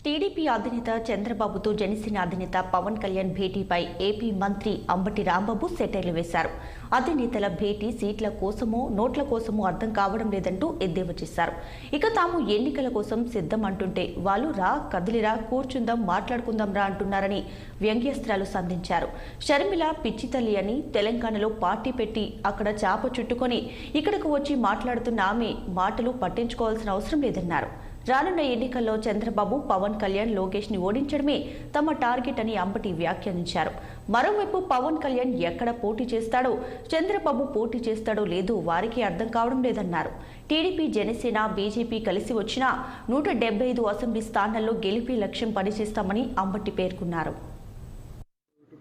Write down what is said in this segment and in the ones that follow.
TDP అధినేత చంద్రబాబుతో జనసేన అధినేత పవన్ కళ్యాణ్ భేటీపై ఏపీ మంత్రి అంబటి రాంబాబు సెటైర్లు వేశారు. అధినేతల భేటీ సీట్ల కోసమో నోట్ల కోసమో అర్థం కావడం లేదంటూ ఎద్దేవా చేశారు. ఇక తాము ఎన్నికల కోసం సిద్ధం అంటుంటే వాళ్ళు రా కదిలిరా కూర్చుందాం మాట్లాడుకుందాం రా అంటున్నారని వ్యంగ్యాస్త్రాలు సంధించారు. షర్మిల పిచ్చితల్లి అని తెలంగాణలో పార్టీ పెట్టి అక్కడ చాప చుట్టుకొని ఇక్కడకు వచ్చి మాట్లాడుతున్న ఆమె మాటలు పట్టించుకోవాల్సిన అవసరం లేదన్నారు. రానున్న ఎన్నికల్లో చంద్రబాబు పవన్ కళ్యాణ్ లోకేష్ ని ఓడించడమే తమ టార్గెట్ అని అంబటి వ్యాఖ్యానించారు. మరోవైపు పవన్ కళ్యాణ్ ఎక్కడ పోటీ చేస్తాడో చంద్రబాబు పోటీ చేస్తాడో లేదో వారికి అర్థం కావడం లేదన్నారు. టీడీపీ జనసేన బీజేపీ కలిసి వచ్చిన 175 అసెంబ్లీ స్థానాల్లో గెలిపే లక్ష్యం పనిచేస్తామని అంబటి పేర్కొన్నారు.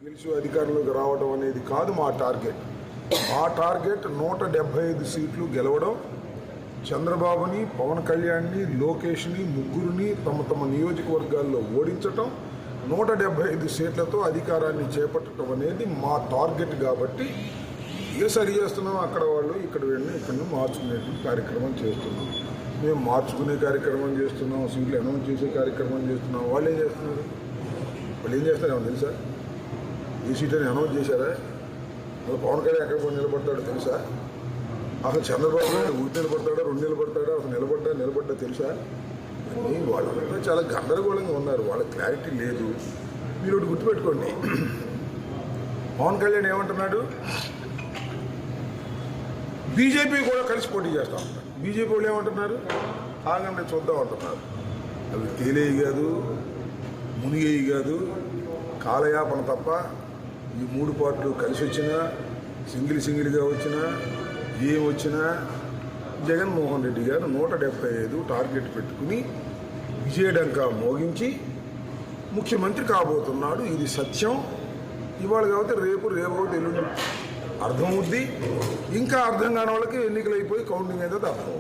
గెలిచి అధికారంలోకి రావడం అనేది కాదు మా టార్గెట్. మా టార్గెట్ 175 సీట్లు గెలవడం, చంద్రబాబుని, పవన్ కళ్యాణ్ని, లోకేష్ని ముగ్గురిని తమ తమ నియోజకవర్గాల్లో ఓడించటం, 175 సీట్లతో అధికారాన్ని చేపట్టడం అనేది మా టార్గెట్. కాబట్టి ఏ సరి చేస్తున్నాం, అక్కడ వాళ్ళు ఇక్కడ వెళ్ళి ఇక్కడ మార్చుకునేటువంటి కార్యక్రమం చేస్తున్నాం. మేము మార్చుకునే కార్యక్రమం చేస్తున్నాం, సీట్లు అనౌన్స్ చేసే కార్యక్రమం చేస్తున్నాం. వాళ్ళు ఏం చేస్తున్నారు? వాళ్ళు ఏం చేస్తారేమో తెలుసా? ఈ సీట్ని అనౌన్స్ చేశారా? పవన్ కళ్యాణ్ ఎక్కడ పోయి నిలబడతాడో తెలుసా? అసలు చంద్రబాబు నాయుడు 1 నిలబడతాడా 2 నిలబడతాడా, అసలు నిలబడ్డా తెలుసా? అని వాళ్ళంతా చాలా గందరగోళంగా ఉన్నారు. వాళ్ళ క్లారిటీ లేదు. మీరు ఒకటి గుర్తుపెట్టుకోండి, పవన్ కళ్యాణ్ ఏమంటున్నాడు, బీజేపీ కూడా కలిసి పోటీ చేస్తా ఉంటారు. బీజేపీ వాళ్ళు ఏమంటున్నారు, ఆగండి చూద్దాం అంటున్నారు. అవి తేలేవి కాదు, మునిగేవి కాదు, కాలయాపన తప్ప. ఈ 3 పార్టీలు కలిసి వచ్చినా, సింగిల్గా వచ్చినా, ఏం వచ్చినా జగన్మోహన్ రెడ్డి గారు 175 టార్గెట్ పెట్టుకుని విజయడంకా మోగించి ముఖ్యమంత్రి కాబోతున్నాడు. ఇది సత్యం. ఇవాళ కాబట్టి రేపు కాబట్టి ఎల్లుండి అర్థమవుద్ది. ఇంకా అర్థం కాని వాళ్ళకి ఎన్నికలు అయిపోయి కౌంటింగ్ అయితే అర్థం.